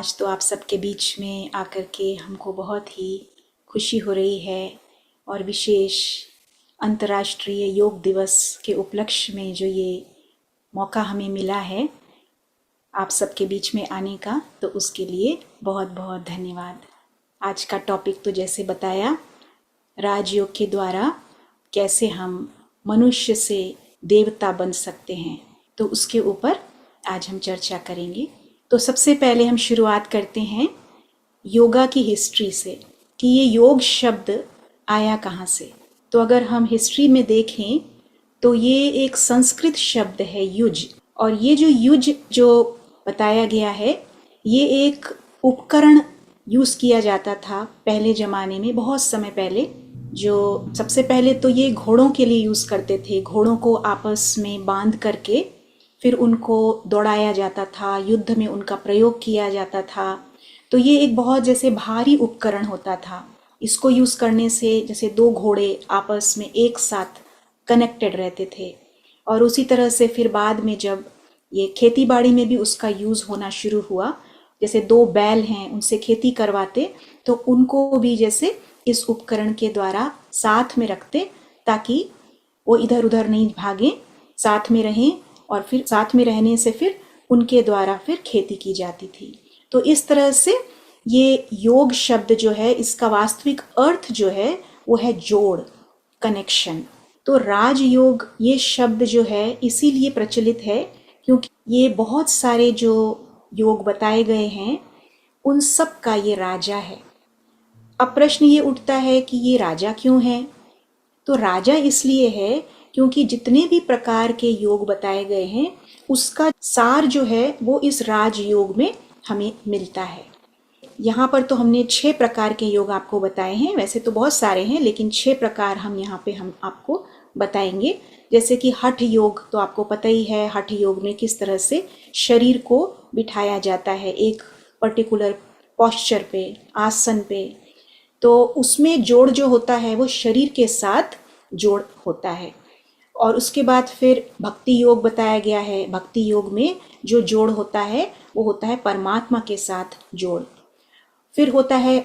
आज तो आप सबके बीच में आकर के हमको बहुत ही खुशी हो रही है और विशेष अंतर्राष्ट्रीय योग दिवस के उपलक्ष्य में जो ये मौका हमें मिला है आप सबके बीच में आने का, तो उसके लिए बहुत बहुत धन्यवाद। आज का टॉपिक तो जैसे बताया, राजयोग के द्वारा कैसे हम मनुष्य से देवता बन सकते हैं, तो उसके ऊपर आज हम चर्चा करेंगे। तो सबसे पहले हम शुरुआत करते हैं योगा की हिस्ट्री से कि ये योग शब्द आया कहाँ से। तो अगर हम हिस्ट्री में देखें तो ये एक संस्कृत शब्द है युज, और ये जो युज जो बताया गया है ये एक उपकरण यूज़ किया जाता था पहले ज़माने में, बहुत समय पहले। जो सबसे पहले तो ये घोड़ों के लिए यूज़ करते थे, घोड़ों को आपस में बांध करके फिर उनको दौड़ाया जाता था, युद्ध में उनका प्रयोग किया जाता था। तो ये एक बहुत जैसे भारी उपकरण होता था। इसको यूज़ करने से जैसे दो घोड़े आपस में एक साथ कनेक्टेड रहते थे। और उसी तरह से फिर बाद में जब ये खेती बाड़ी में भी उसका यूज़ होना शुरू हुआ, जैसे दो बैल हैं उनसे खेती करवाते तो उनको भी जैसे इस उपकरण के द्वारा साथ में रखते ताकि वो इधर उधर नहीं भागें, साथ में रहें, और फिर साथ में रहने से फिर उनके द्वारा फिर खेती की जाती थी। तो इस तरह से ये योग शब्द जो है इसका वास्तविक अर्थ जो है वो है जोड़, कनेक्शन। तो राजयोग ये शब्द जो है इसीलिए प्रचलित है क्योंकि ये बहुत सारे जो योग बताए गए हैं उन सब का ये राजा है। अब प्रश्न ये उठता है कि ये राजा क्यों है? तो राजा इसलिए है क्योंकि जितने भी प्रकार के योग बताए गए हैं उसका सार जो है वो इस राजयोग में हमें मिलता है। यहाँ पर तो हमने 6 प्रकार के योग आपको बताए हैं, वैसे तो बहुत सारे हैं लेकिन 6 प्रकार हम यहाँ पे हम आपको बताएंगे। जैसे कि हठ योग तो आपको पता ही है, हठ योग में किस तरह से शरीर को बिठाया जाता है एक पर्टिकुलर पोस्चर पे, आसन पे। तो उसमें जोड़ जो होता है वो शरीर के साथ जोड़ होता है। और उसके बाद फिर भक्ति योग बताया गया है। भक्ति योग में जो जोड़ होता है वो होता है परमात्मा के साथ जोड़। फिर होता है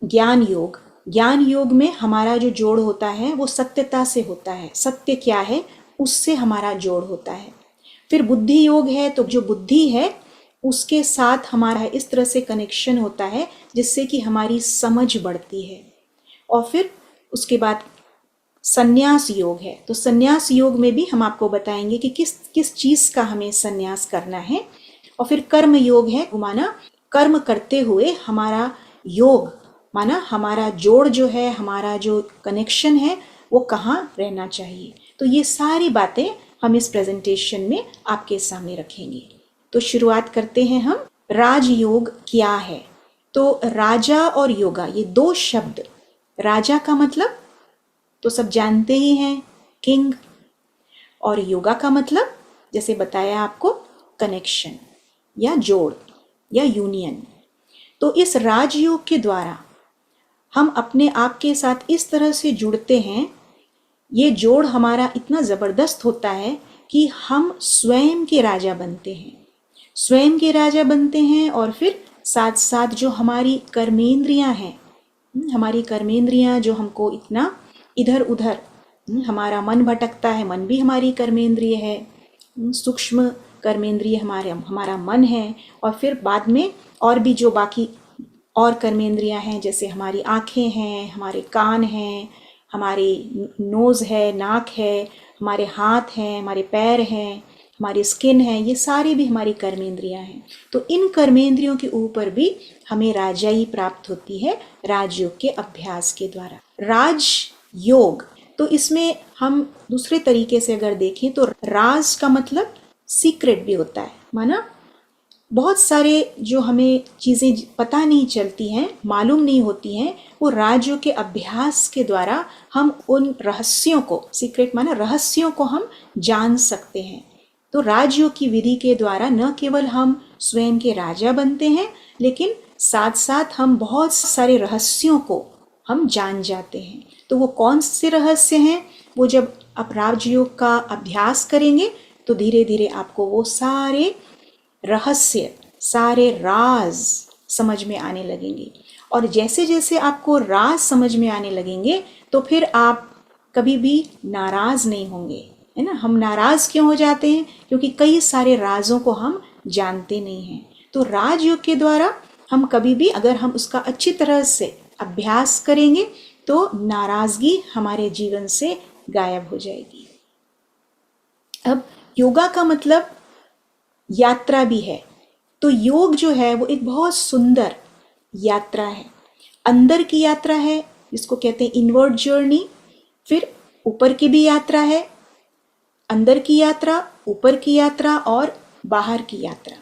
ज्ञान योग। ज्ञान योग में हमारा जो जोड़ होता है वो सत्यता से होता है, सत्य क्या है उससे हमारा जोड़ होता है। फिर बुद्धि योग है, तो जो बुद्धि है उसके साथ हमारा इस तरह से कनेक्शन होता है जिससे कि हमारी समझ बढ़ती है। और फिर उसके बाद संन्यास योग है। तो संन्यास योग में भी हम आपको बताएंगे कि किस किस चीज़ का हमें संन्यास करना है। और फिर कर्म योग है, माना कर्म करते हुए हमारा योग, माना हमारा जोड़ जो है, हमारा जो कनेक्शन है वो कहाँ रहना चाहिए। तो ये सारी बातें हम इस प्रेजेंटेशन में आपके सामने रखेंगे। तो शुरुआत करते हैं हम। राजयोग क्या है? तो राजा और योगा ये दो शब्द, राजा का मतलब तो सब जानते ही हैं, किंग, और योगा का मतलब जैसे बताया आपको कनेक्शन या जोड़ या यूनियन। तो इस राजयोग के द्वारा हम अपने आप के साथ इस तरह से जुड़ते हैं, ये जोड़ हमारा इतना ज़बरदस्त होता है कि हम स्वयं के राजा बनते हैं, स्वयं के राजा बनते हैं। और फिर साथ साथ जो हमारी कर्मेंद्रियां हैं, हमारी कर्मेंद्रियां जो हमको इतना इधर उधर, हमारा मन भटकता है, मन भी हमारी कर्मेंद्रिय है, सूक्ष्म कर्मेंद्रिय हमारा मन है। और फिर बाद में और भी जो बाकी और कर्मेंद्रियां हैं, जैसे हमारी आँखें हैं, हमारे कान हैं, हमारी नोज़ है, नाक है, हमारे हाथ हैं, हमारे पैर हैं, हमारी स्किन है, ये सारी भी हमारी कर्मेंद्रियां हैं। तो इन कर्मेंद्रियों के ऊपर भी हमें राजाई प्राप्त होती है राजयोग के अभ्यास के द्वारा। राजयोग तो इसमें हम दूसरे तरीके से अगर देखें तो राज का मतलब सीक्रेट भी होता है, माना बहुत सारे जो हमें चीज़ें पता नहीं चलती हैं, मालूम नहीं होती हैं, वो राजयोग के अभ्यास के द्वारा हम उन रहस्यों को, सीक्रेट माना रहस्यों को हम जान सकते हैं। तो राजयोग की विधि के द्वारा न केवल हम स्वयं के राजा बनते हैं लेकिन साथ साथ हम बहुत सारे रहस्यों को हम जान जाते हैं। तो वो कौन से रहस्य हैं? वो जब आप राजयोग का अभ्यास करेंगे तो धीरे धीरे आपको वो सारे रहस्य, सारे राज समझ में आने लगेंगे। और जैसे जैसे आपको राज समझ में आने लगेंगे तो फिर आप कभी भी नाराज़ नहीं होंगे, है ना। हम नाराज़ क्यों हो जाते हैं? क्योंकि कई सारे राजों को हम जानते नहीं हैं। तो राजयोग के द्वारा हम कभी भी, अगर हम उसका अच्छी तरह से अभ्यास करेंगे तो नाराज़गी हमारे जीवन से गायब हो जाएगी। अब योगा का मतलब यात्रा भी है। तो योग जो है वो एक बहुत सुंदर यात्रा है, अंदर की यात्रा है, जिसको कहते हैं इनवर्ड जर्नी। फिर ऊपर की भी यात्रा है, अंदर की यात्रा, ऊपर की यात्रा और बाहर की यात्रा।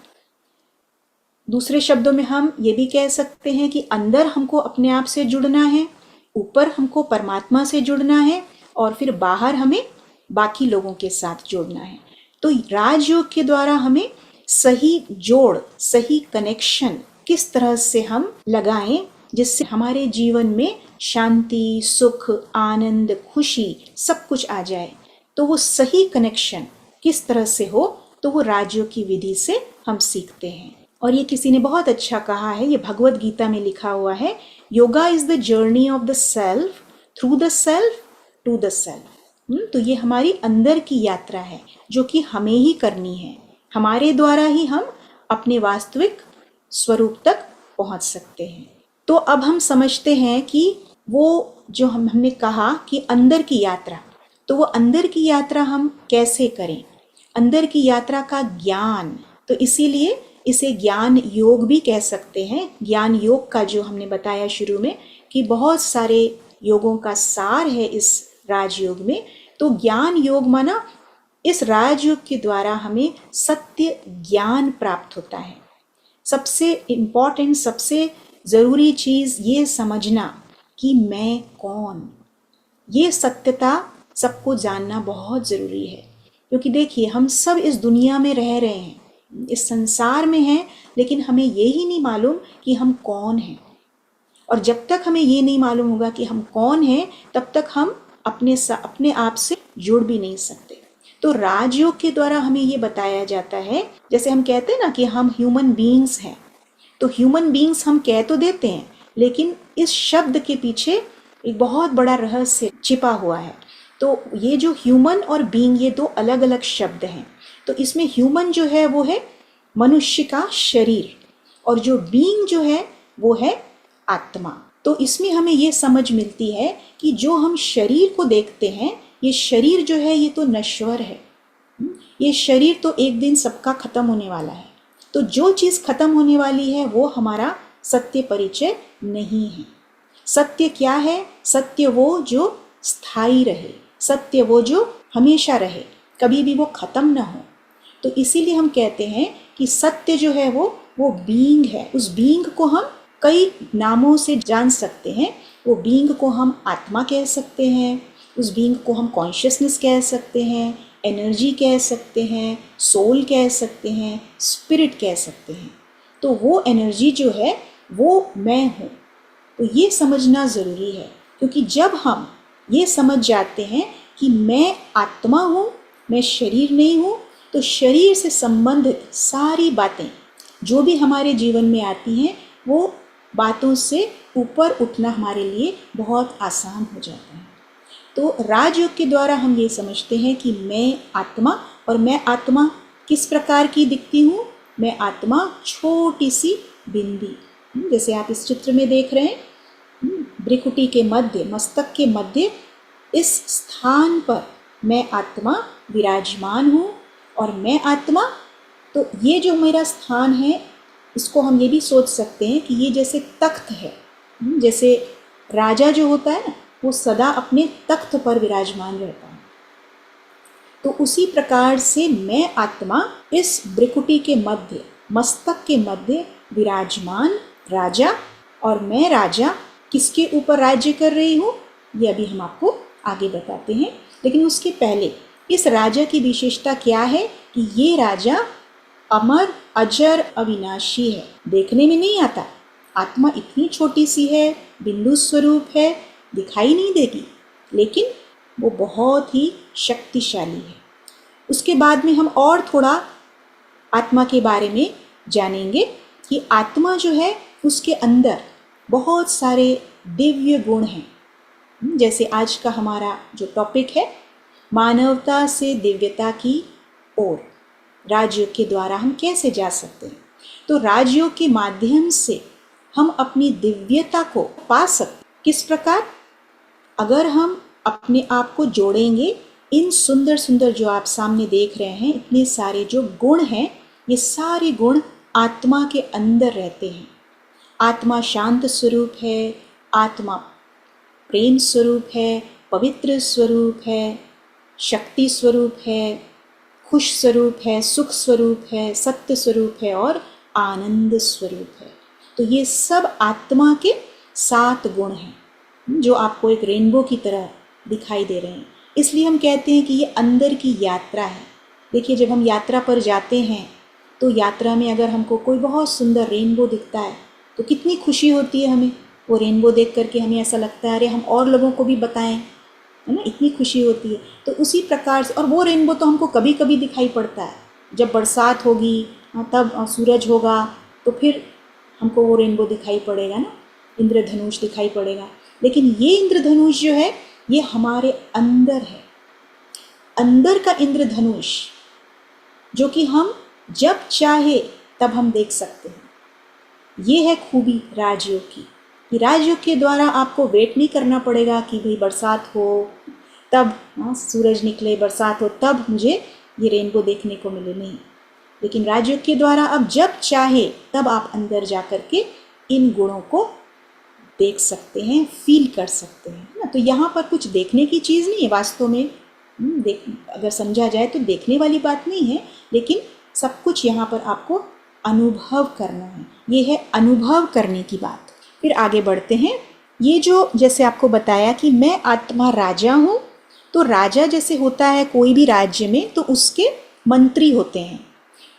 दूसरे शब्दों में हम ये भी कह सकते हैं कि अंदर हमको अपने आप से जुड़ना है, ऊपर हमको परमात्मा से जुड़ना है और फिर बाहर हमें बाकी लोगों के साथ जुड़ना है। तो राजयोग के द्वारा हमें सही जोड़, सही कनेक्शन किस तरह से हम लगाएं जिससे हमारे जीवन में शांति, सुख, आनंद, खुशी सब कुछ आ जाए। तो वो सही कनेक्शन किस तरह से हो, तो वो राजयोग की विधि से हम सीखते हैं। और ये किसी ने बहुत अच्छा कहा है, ये भगवत गीता में लिखा हुआ है, yoga is the journey of the self through the self to the self. तो ये हमारी अंदर की यात्रा है जो कि हमें ही करनी है। हमारे द्वारा ही हम अपने वास्तविक स्वरूप तक पहुंच सकते हैं। तो अब हम समझते हैं कि वो जो हमने कहा कि अंदर की यात्रा, तो वो अंदर की यात्रा हम कैसे करें, अंदर की यात्रा का ज्ञान। तो इसीलिए इसे ज्ञान योग भी कह सकते हैं। ज्ञान योग का जो हमने बताया शुरू में कि बहुत सारे योगों का सार है इस राजयोग में। तो ज्ञान योग माना इस राजयोग के द्वारा हमें सत्य ज्ञान प्राप्त होता है। सबसे इम्पॉर्टेंट, सबसे ज़रूरी चीज़ ये समझना कि मैं कौन, ये सत्यता सबको जानना बहुत ज़रूरी है। क्योंकि देखिए, हम सब इस दुनिया में रह रहे हैं, इस संसार में हैं, लेकिन हमें ये ही नहीं मालूम कि हम कौन हैं। और जब तक हमें ये नहीं मालूम होगा कि हम कौन हैं, तब तक हम अपने आप से जुड़ भी नहीं सकते। तो राजयोग के द्वारा हमें ये बताया जाता है, जैसे हम कहते हैं ना कि हम ह्यूमन बीइंग्स हैं। तो ह्यूमन बीइंग्स हम कह तो देते हैं, लेकिन इस शब्द के पीछे एक बहुत बड़ा रहस्य छिपा हुआ है। तो ये जो ह्यूमन और बीइंग, ये दो अलग अलग शब्द हैं। तो इसमें ह्यूमन जो है वो है मनुष्य का शरीर, और जो बीइंग जो है वो है आत्मा। तो इसमें हमें ये समझ मिलती है कि जो हम शरीर को देखते हैं, ये शरीर जो है ये तो नश्वर है, ये शरीर तो एक दिन सबका खत्म होने वाला है। तो जो चीज़ खत्म होने वाली है वो हमारा सत्य परिचय नहीं है। सत्य क्या है? सत्य वो जो स्थायी रहे, सत्य वो जो हमेशा रहे, कभी भी वो खत्म ना हो। तो इसीलिए हम कहते हैं कि सत्य जो है वो बीइंग है। उस बीइंग को हम कई नामों से जान सकते हैं। वो बीइंग को हम आत्मा कह सकते हैं, उस बीइंग को हम कॉन्शियसनेस कह सकते हैं, एनर्जी कह सकते हैं, सोल कह सकते हैं, स्पिरिट कह सकते हैं। तो वो एनर्जी जो है वो मैं हूँ। तो ये समझना ज़रूरी है, क्योंकि जब हम ये समझ जाते हैं कि मैं आत्मा हूँ, मैं शरीर नहीं हूँ, तो शरीर से संबंधित सारी बातें जो भी हमारे जीवन में आती हैं, वो बातों से ऊपर उठना हमारे लिए बहुत आसान हो जाता है। तो राजयोग के द्वारा हम ये समझते हैं कि मैं आत्मा, और मैं आत्मा किस प्रकार की दिखती हूँ? मैं आत्मा छोटी सी बिंदी, जैसे आप इस चित्र में देख रहे हैं, भ्रिकुटी के मध्य, मस्तक के मध्य, इस स्थान पर मैं आत्मा विराजमान हूँ। और मैं आत्मा, तो ये जो मेरा स्थान है, इसको हम ये भी सोच सकते हैं कि ये जैसे तख्त है। जैसे राजा जो होता है ना, वो सदा अपने तख्त पर विराजमान रहता है। तो उसी प्रकार से मैं आत्मा इस भ्रिकुटी के मध्य, मस्तक के मध्य विराजमान राजा, और मैं राजा किसके ऊपर राज्य कर रही हूँ, ये अभी हम आपको आगे बताते हैं। लेकिन उसके पहले इस राजा की विशेषता क्या है कि ये राजा अमर, अजर, अविनाशी है। देखने में नहीं आता, आत्मा इतनी छोटी सी है, बिंदु स्वरूप है, दिखाई नहीं देगी, लेकिन वो बहुत ही शक्तिशाली है। उसके बाद में हम और थोड़ा आत्मा के बारे में जानेंगे कि आत्मा जो है उसके अंदर बहुत सारे दिव्य गुण हैं। जैसे आज का हमारा जो टॉपिक है, मानवता से दिव्यता की ओर राजयोग के द्वारा हम कैसे जा सकते हैं। तो राजयोग के माध्यम से हम अपनी दिव्यता को पा सकते। किस प्रकार? अगर हम अपने आप को जोड़ेंगे इन सुंदर सुंदर जो आप सामने देख रहे हैं, इतने सारे जो गुण हैं, ये सारे गुण आत्मा के अंदर रहते हैं। आत्मा शांत स्वरूप है, आत्मा प्रेम स्वरूप है, पवित्र स्वरूप है, शक्ति स्वरूप है, खुश स्वरूप है, सुख स्वरूप है, सत्य स्वरूप है और आनंद स्वरूप है। तो ये सब आत्मा के 7 गुण हैं जो आपको एक रेनबो की तरह दिखाई दे रहे हैं। इसलिए हम कहते हैं कि ये अंदर की यात्रा है। देखिए, जब हम यात्रा पर जाते हैं तो यात्रा में अगर हमको कोई बहुत सुंदर रेनबो दिखता है तो कितनी खुशी होती है हमें। वो रेनबो देख करके हमें ऐसा लगता है अरे हम और लोगों को भी बताएं, है ना, इतनी खुशी होती है। तो उसी प्रकार से, और वो रेनबो तो हमको कभी कभी दिखाई पड़ता है, जब बरसात होगी तब सूरज होगा तो फिर हमको वो रेनबो दिखाई पड़ेगा ना, इंद्रधनुष दिखाई पड़ेगा। लेकिन ये इंद्रधनुष जो है ये हमारे अंदर है, अंदर का इंद्रधनुष, जो कि हम जब चाहे तब हम देख सकते हैं। ये है खूबी राजयोग की, कि राजयोग के द्वारा आपको वेट नहीं करना पड़ेगा कि भाई बरसात हो तब, सूरज निकले बरसात हो तब मुझे ये रेनबो देखने को मिले, नहीं। लेकिन राजयोग के द्वारा अब जब चाहे तब आप अंदर जा कर के इन गुणों को देख सकते हैं, फील कर सकते हैं ना। तो यहाँ पर कुछ देखने की चीज़ नहीं है वास्तव में, अगर समझा जाए तो देखने वाली बात नहीं है, लेकिन सब कुछ यहाँ पर आपको अनुभव करना है। ये है अनुभव करने की बात। फिर आगे बढ़ते हैं। ये जो जैसे आपको बताया कि मैं आत्मा राजा हूँ, तो राजा जैसे होता है कोई भी राज्य में तो उसके मंत्री होते हैं।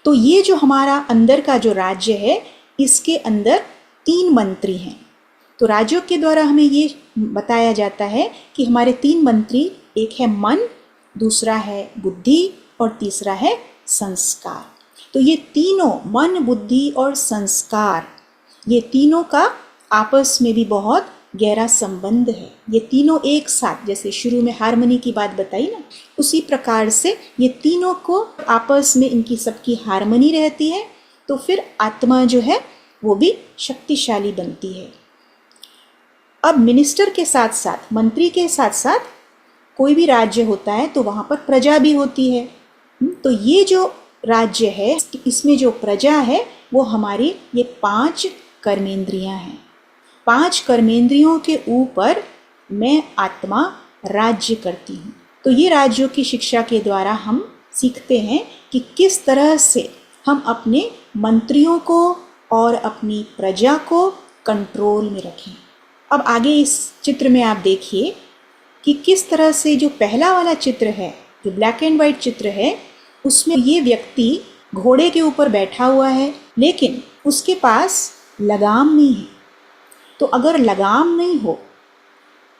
तो ये जो हमारा अंदर का जो राज्य है इसके अंदर 3 मंत्री हैं। तो राजयोग के द्वारा हमें ये बताया जाता है कि हमारे 3 मंत्री, एक है मन, दूसरा है बुद्धि और तीसरा है संस्कार। तो ये तीनों, मन, बुद्धि और संस्कार, ये तीनों का आपस में भी बहुत गहरा संबंध है। ये तीनों एक साथ, जैसे शुरू में हार्मनी की बात बताई ना, उसी प्रकार से ये तीनों को आपस में इनकी सबकी हार्मनी रहती है, तो फिर आत्मा जो है वो भी शक्तिशाली बनती है। अब मिनिस्टर के साथ साथ, मंत्री के साथ साथ कोई भी राज्य होता है तो वहाँ पर प्रजा भी होती है। तो ये जो राज्य है इसमें जो प्रजा है वो हमारी ये 5 कर्मेंद्रियां हैं। 5 कर्मेंद्रियों के ऊपर मैं आत्मा राज्य करती हूँ। तो ये राज्यों की शिक्षा के द्वारा हम सीखते हैं कि किस तरह से हम अपने मंत्रियों को और अपनी प्रजा को कंट्रोल में रखें। अब आगे इस चित्र में आप देखिए कि किस तरह से जो पहला वाला चित्र है, जो ब्लैक एंड वाइट चित्र है, उसमें ये व्यक्ति घोड़े के ऊपर बैठा हुआ है, लेकिन उसके पास लगाम नहीं है। तो अगर लगाम नहीं हो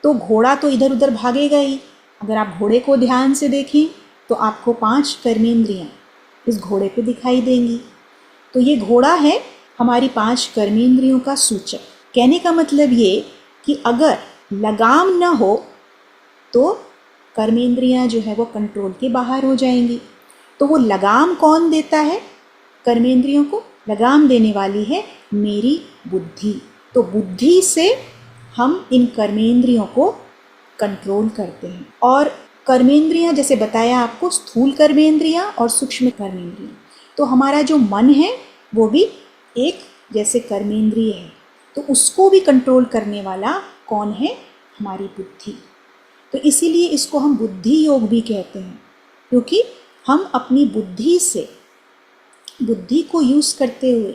तो घोड़ा तो इधर उधर भागेगा ही। अगर आप घोड़े को ध्यान से देखें तो आपको 5 कर्मेंद्रियां इस घोड़े पे दिखाई देंगी। तो ये घोड़ा है हमारी 5 कर्मेंद्रियों का सूचक। कहने का मतलब ये कि अगर लगाम न हो तो कर्मेंद्रियां जो है वो कंट्रोल के बाहर हो जाएंगी। तो वो लगाम कौन देता है कर्मेंद्रियों को? लगाम देने वाली है मेरी बुद्धि। तो बुद्धि से हम इन कर्मेंद्रियों को कंट्रोल करते हैं। और कर्मेंद्रियां जैसे बताया आपको, स्थूल कर्मेंद्रियां और सूक्ष्म कर्मेंद्रियां। तो हमारा जो मन है वो भी एक जैसे कर्मेंद्रिय है, तो उसको भी कंट्रोल करने वाला कौन है? हमारी बुद्धि। तो इसीलिए इसको हम बुद्धि योग भी कहते हैं, क्योंकि हम अपनी बुद्धि से, बुद्धि को यूज़ करते हुए,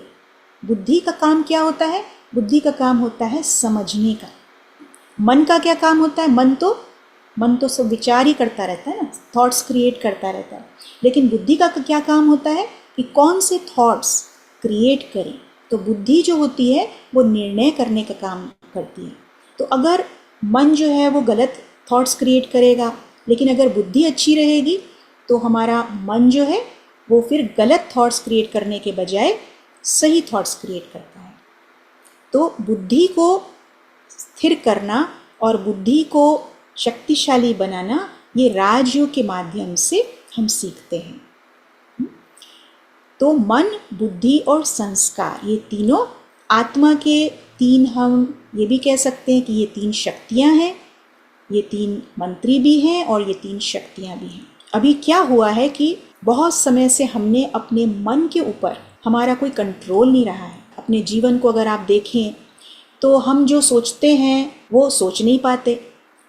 बुद्धि का काम क्या होता है? बुद्धि का काम होता है समझने का। मन का क्या काम होता है? मन तो सब विचार ही करता रहता है ना, थॉट्स क्रिएट करता रहता है। लेकिन बुद्धि का क्या काम होता है कि कौन से थॉट्स क्रिएट करें। तो बुद्धि जो होती है वो निर्णय करने का काम करती है। तो अगर मन जो है वो गलत थॉट्स क्रिएट करेगा, लेकिन अगर बुद्धि अच्छी रहेगी तो हमारा मन जो है वो फिर गलत थॉट्स क्रिएट करने के बजाय सही थॉट्स क्रिएट करता है। तो बुद्धि को स्थिर करना और बुद्धि को शक्तिशाली बनाना ये राजयोग के माध्यम से हम सीखते हैं। तो मन, बुद्धि और संस्कार ये तीनों आत्मा के तीन, हम ये भी कह सकते हैं कि ये तीन शक्तियां हैं, ये तीन मंत्री भी हैं और ये तीन शक्तियां भी हैं। अभी क्या हुआ है कि बहुत समय से हमने अपने मन के ऊपर हमारा कोई कंट्रोल नहीं रहा है। अपने जीवन को अगर आप देखें तो हम जो सोचते हैं वो सोच नहीं पाते,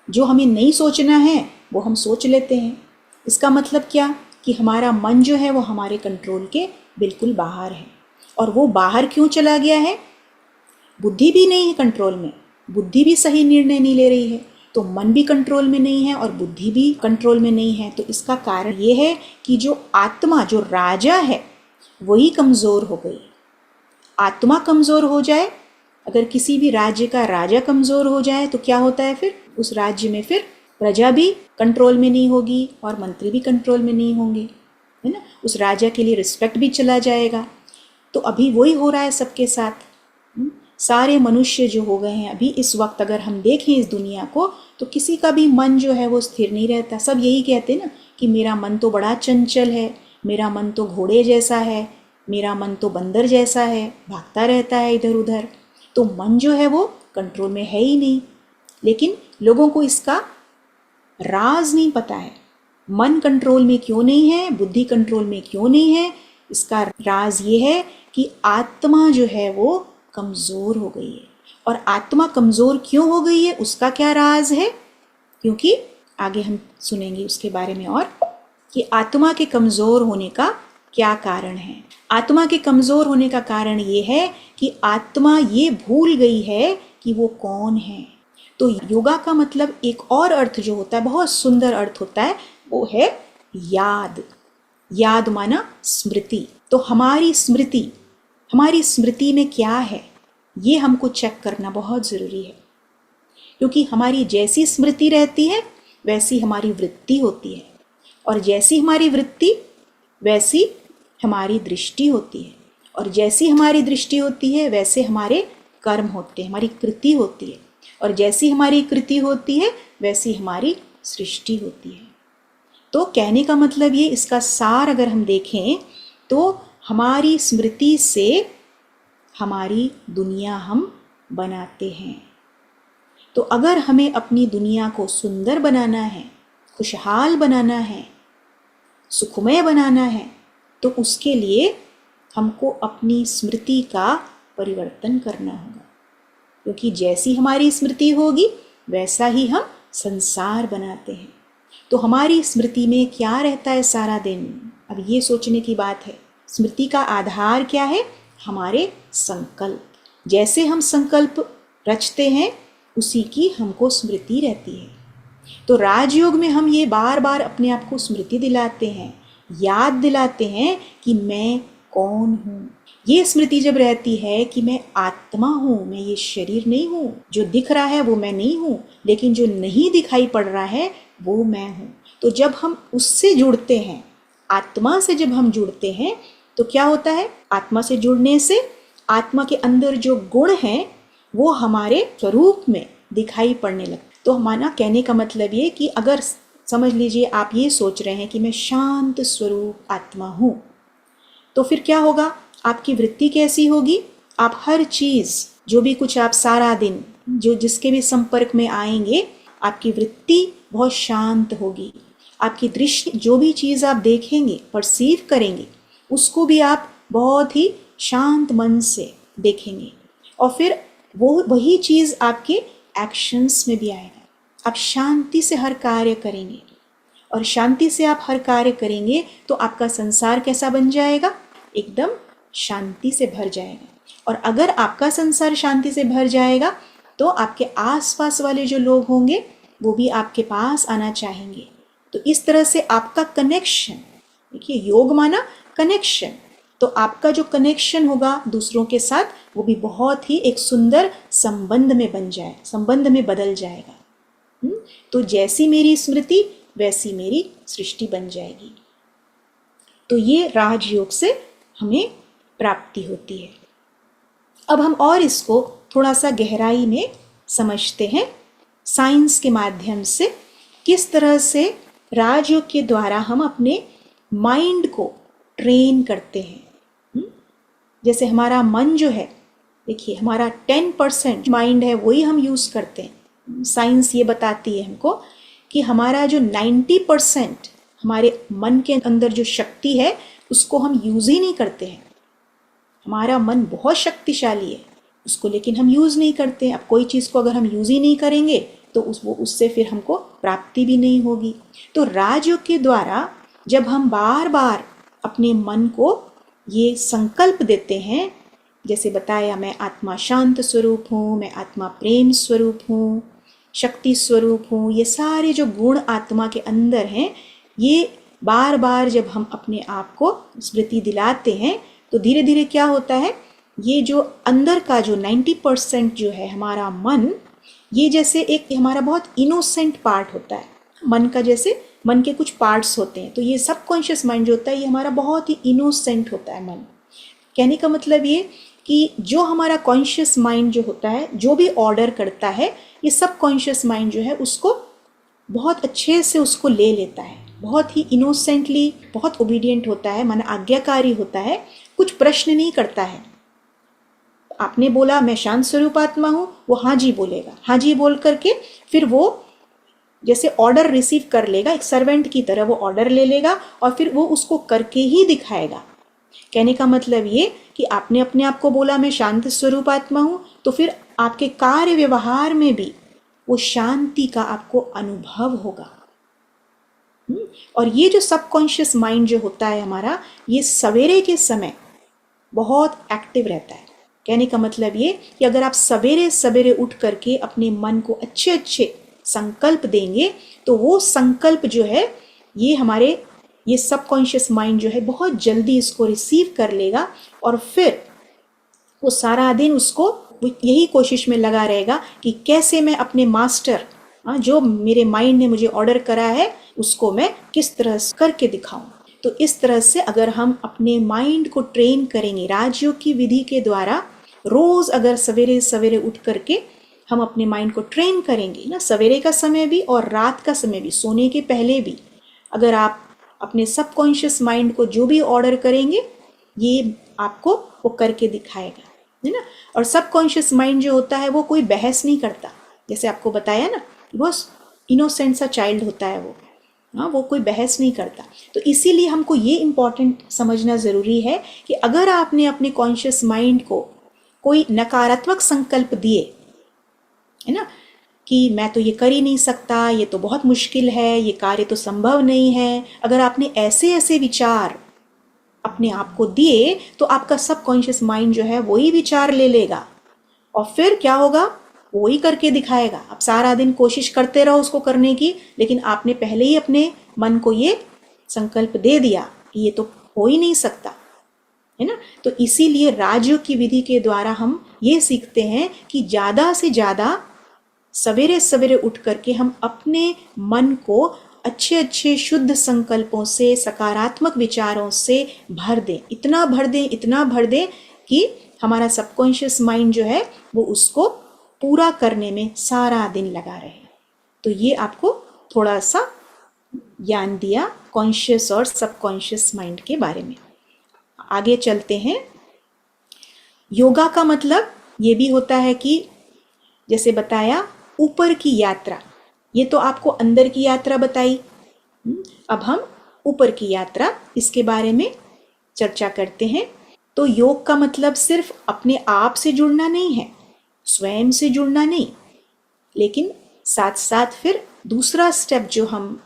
जो हमें नहीं सोचना है वो हम सोच लेते हैं। इसका मतलब क्या कि हमारा मन जो है वो हमारे कंट्रोल के बिल्कुल बाहर है। और वो बाहर क्यों चला गया है? बुद्धि भी नहीं है कंट्रोल में, बुद्धि भी सही निर्णय नहीं ले रही है, तो मन भी कंट्रोल में नहीं है और बुद्धि भी कंट्रोल में नहीं है। तो इसका कारण ये है कि जो आत्मा, जो राजा है, वही कमज़ोर हो गई। आत्मा कमज़ोर हो जाए, अगर किसी भी राज्य का राजा कमज़ोर हो जाए तो क्या होता है? फिर उस राज्य में फिर प्रजा भी कंट्रोल में नहीं होगी और मंत्री भी कंट्रोल में नहीं होंगे, है ना। उस राजा के लिए रिस्पेक्ट भी चला जाएगा। तो अभी वही हो रहा है सबके साथ। सारे मनुष्य जो हो गए हैं अभी इस वक्त, अगर हम देखें इस दुनिया को, तो किसी का भी मन जो है वो स्थिर नहीं रहता। सब यही कहते हैं ना कि मेरा मन तो बड़ा चंचल है, मेरा मन तो घोड़े जैसा है, मेरा मन तो बंदर जैसा है, भागता रहता है इधर उधर। तो मन जो है वो कंट्रोल में है ही नहीं। लेकिन लोगों को इसका राज नहीं पता है। मन कंट्रोल में क्यों नहीं है, बुद्धि कंट्रोल में क्यों नहीं है? इसका राज ये है कि आत्मा जो है वो कमज़ोर हो गई है। और आत्मा कमज़ोर क्यों हो गई है, उसका क्या राज है? क्योंकि आगे हम सुनेंगे उसके बारे में और कि आत्मा के कमज़ोर होने का क्या कारण है। आत्मा के कमज़ोर होने का कारण ये है कि आत्मा ये भूल गई है कि वो कौन है। तो योगा का मतलब एक और अर्थ जो होता है, बहुत सुंदर अर्थ होता है, वो है याद। याद माना स्मृति। तो हमारी स्मृति में क्या है, ये हमको चेक करना बहुत ज़रूरी है। क्योंकि हमारी जैसी स्मृति रहती है वैसी हमारी वृत्ति होती है, और जैसी हमारी वृत्ति वैसी हमारी दृष्टि होती है, और जैसी हमारी दृष्टि होती है वैसे हमारे कर्म होते हैं, हमारी कृति होती है, और जैसी हमारी कृति होती है वैसी हमारी सृष्टि होती है। तो कहने का मतलब ये, इसका सार अगर हम देखें तो हमारी स्मृति से हमारी दुनिया हम बनाते हैं। तो अगर हमें अपनी दुनिया को सुंदर बनाना है, खुशहाल बनाना है, सुखमय बनाना है, तो उसके लिए हमको अपनी स्मृति का परिवर्तन करना होगा। क्योंकि जैसी हमारी स्मृति होगी वैसा ही हम संसार बनाते हैं। तो हमारी स्मृति में क्या रहता है सारा दिन? अब ये सोचने की बात है। स्मृति का आधार क्या है? हमारे संकल्प। जैसे हम संकल्प रचते हैं उसी की हमको स्मृति रहती है। तो राजयोग में हम ये बार बार अपने आप को स्मृति दिलाते हैं, याद दिलाते हैं कि मैं कौन हूँ। ये स्मृति जब रहती है कि मैं आत्मा हूँ, मैं ये शरीर नहीं हूँ, जो दिख रहा है वो मैं नहीं हूँ, लेकिन जो नहीं दिखाई पड़ रहा है वो मैं हूँ। तो जब हम उससे जुड़ते हैं, आत्मा से जब हम जुड़ते हैं, तो क्या होता है? आत्मा से जुड़ने से आत्मा के अंदर जो गुण हैं वो हमारे स्वरूप में दिखाई पड़ने लगते। तो हमारा कहने का मतलब ये कि अगर समझ लीजिए आप ये सोच रहे हैं कि मैं शांत स्वरूप आत्मा हूँ, तो फिर क्या होगा? आपकी वृत्ति कैसी होगी? आप हर चीज़, जो भी कुछ आप सारा दिन जो जिसके भी संपर्क में आएंगे, आपकी वृत्ति बहुत शांत होगी। आपकी दृष्टि, जो भी चीज़ आप देखेंगे, परसीव करेंगे, उसको भी आप बहुत ही शांत मन से देखेंगे। और फिर वही चीज़ आपके एक्शंस में भी आएगा। आप शांति से हर कार्य करेंगे, और शांति से आप हर कार्य करेंगे तो आपका संसार कैसा बन जाएगा? एकदम शांति से भर जाएगा। और अगर आपका संसार शांति से भर जाएगा तो आपके आसपास वाले जो लोग होंगे वो भी आपके पास आना चाहेंगे। तो इस तरह से आपका कनेक्शन, देखिए योग माना कनेक्शन, तो आपका जो कनेक्शन होगा दूसरों के साथ वो भी बहुत ही एक सुंदर संबंध में बन जाए, संबंध में बदल जाएगा। तो जैसी मेरी स्मृति वैसी मेरी सृष्टि बन जाएगी। तो ये राजयोग से हमें प्राप्ति होती है। अब हम और इसको थोड़ा सा गहराई में समझते हैं साइंस के माध्यम से, किस तरह से राजयोग के द्वारा हम अपने माइंड को ट्रेन करते हैं। जैसे हमारा मन जो है, देखिए हमारा 10% माइंड है वही हम यूज़ करते हैं। साइंस ये बताती है हमको कि हमारा जो 90% हमारे मन के अंदर जो शक्ति है उसको हम यूज़ ही नहीं करते हैं। हमारा मन बहुत शक्तिशाली है उसको, लेकिन हम यूज़ नहीं करते। अब कोई चीज़ को अगर हम यूज़ ही नहीं करेंगे तो उससे फिर हमको प्राप्ति भी नहीं होगी। तो राजयोग के द्वारा जब हम बार बार अपने मन को ये संकल्प देते हैं, जैसे बताया मैं आत्मा शांत स्वरूप हूँ, मैं आत्मा प्रेम स्वरूप हूँ, शक्ति स्वरूप हूँ, ये सारे जो गुण आत्मा के अंदर हैं, ये बार बार जब हम अपने आप को स्मृति दिलाते हैं तो धीरे धीरे क्या होता है, ये जो अंदर का जो 90% जो है हमारा मन, ये जैसे एक हमारा बहुत इनोसेंट पार्ट होता है मन का। जैसे मन के कुछ पार्ट्स होते हैं, तो ये सबकॉन्शियस माइंड जो होता है ये हमारा बहुत ही इनोसेंट होता है मन। कहने का मतलब ये कि जो हमारा कॉन्शियस माइंड जो होता है, जो भी ऑर्डर करता है, ये सबकॉन्शियस माइंड जो है उसको बहुत अच्छे से उसको ले लेता है, बहुत ही इनोसेंटली, बहुत ओबीडियंट होता है, माना आज्ञाकारी होता है, कुछ प्रश्न नहीं करता है। आपने बोला मैं शांत स्वरूप आत्मा हूँ, वो हाँ जी बोलेगा, हाँ जी बोल करके फिर वो जैसे ऑर्डर रिसीव कर लेगा, एक सर्वेंट की तरह वो ऑर्डर ले लेगा और फिर वो उसको करके ही दिखाएगा। कहने का मतलब ये कि आपने अपने आप को बोला मैं शांत स्वरूप आत्मा हूँ, तो फिर आपके कार्य व्यवहार में भी वो शांति का आपको अनुभव होगा। और ये जो सबकॉन्शियस माइंड जो होता है हमारा, ये सवेरे के समय बहुत एक्टिव रहता है। कहने का मतलब ये कि अगर आप सवेरे सवेरे उठ करके अपने मन को अच्छे अच्छे संकल्प देंगे तो वो संकल्प जो है ये हमारे ये सबकॉन्शियस माइंड जो है बहुत जल्दी इसको रिसीव कर लेगा और फिर वो सारा दिन उसको यही कोशिश में लगा रहेगा कि कैसे मैं अपने मास्टर जो मेरे माइंड ने मुझे ऑर्डर करा है उसको मैं किस तरह से करके दिखाऊं। तो इस तरह से अगर हम अपने माइंड को ट्रेन करेंगे राजयोग की विधि के द्वारा, रोज अगर सवेरे सवेरे उठ करके हम अपने माइंड को ट्रेन करेंगे ना, सवेरे का समय भी और रात का समय भी, सोने के पहले भी, अगर आप अपने सबकॉन्शियस माइंड को जो भी ऑर्डर करेंगे ये आपको वो करके दिखाएगा, है ना। और सबकॉन्शियस माइंड जो होता है वो कोई बहस नहीं करता, जैसे आपको बताया ना, वो इनोसेंट सा चाइल्ड होता है वो, हाँ, वो कोई बहस नहीं करता। तो इसीलिए हमको ये इम्पॉर्टेंट समझना ज़रूरी है कि अगर आपने अपने कॉन्शियस माइंड को कोई नकारात्मक संकल्प दिए, है ना, कि मैं तो ये कर ही नहीं सकता, ये तो बहुत मुश्किल है, ये कार्य तो संभव नहीं है, अगर आपने ऐसे ऐसे विचार अपने आप को दिए तो आपका सबकॉन्शियस माइंड जो है वही विचार ले लेगा और फिर क्या होगा, वही करके दिखाएगा। आप सारा दिन कोशिश करते रहो उसको करने की, लेकिन आपने पहले ही अपने मन को ये संकल्प दे दिया कि ये तो हो ही नहीं सकता, है ना। तो इसीलिए राजयोग की विधि के द्वारा हम ये सीखते हैं कि ज़्यादा से ज़्यादा सवेरे सवेरे उठ करके हम अपने मन को अच्छे अच्छे शुद्ध संकल्पों से, सकारात्मक विचारों से भर दें, इतना भर दें, इतना भर दें कि हमारा सबकॉन्शियस माइंड जो है वो उसको पूरा करने में सारा दिन लगा रहे। तो ये आपको थोड़ा सा ज्ञान दिया कॉन्शियस और सबकॉन्शियस माइंड के बारे में। आगे चलते हैं। योगा का मतलब ये भी होता है कि जैसे बताया ऊपर की यात्रा, ये तो आपको अंदर की यात्रा बताई, अब हम ऊपर की यात्रा इसके बारे में चर्चा करते हैं। तो योग का मतलब सिर्फ अपने आप से जुड़ना नहीं है, स्वयं से जुड़ना नहीं, लेकिन साथ साथ फिर दूसरा स्टेप जो हम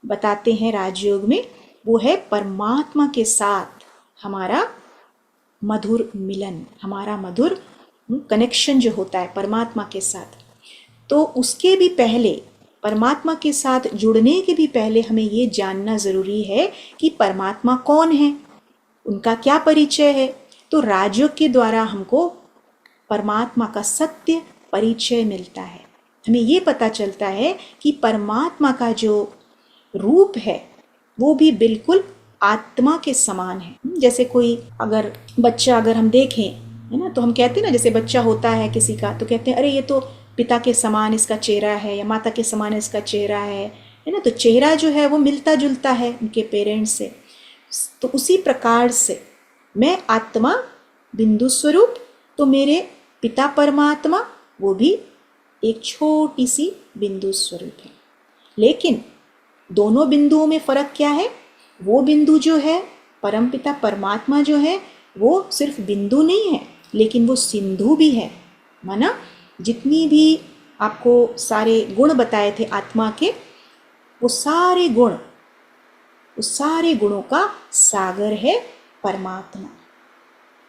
बताते हैं राजयोग में वो है परमात्मा के साथ हमारा मधुर मिलन, हमारा मधुर कनेक्शन जो होता है परमात्मा के साथ। तो उसके भी पहले, परमात्मा के साथ जुड़ने के भी पहले हमें ये जानना ज़रूरी है कि परमात्मा कौन है, उनका क्या परिचय है। तो राजयोग के द्वारा हमको परमात्मा का सत्य परिचय मिलता है। हमें ये पता चलता है कि परमात्मा का जो रूप है वो भी बिल्कुल आत्मा के समान है। जैसे कोई अगर बच्चा अगर हम देखें है ना। तो हम कहते हैं ना, जैसे बच्चा होता है किसी का तो कहते हैं अरे ये तो पिता के समान इसका चेहरा है या माता के समान इसका चेहरा है ना। तो चेहरा जो है वो मिलता जुलता है उनके पेरेंट्स से। तो उसी प्रकार से मैं आत्मा बिंदु स्वरूप, तो मेरे पिता परमात्मा वो भी एक छोटी सी बिंदु स्वरूप है। लेकिन दोनों बिंदुओं में फर्क क्या है? वो बिंदु जो है परमपिता परमात्मा जो है वो सिर्फ बिंदु नहीं है, लेकिन वो सिंधु भी है। माना जितनी भी आपको सारे गुण बताए थे आत्मा के, वो सारे गुण, उस सारे गुणों का सागर है परमात्मा।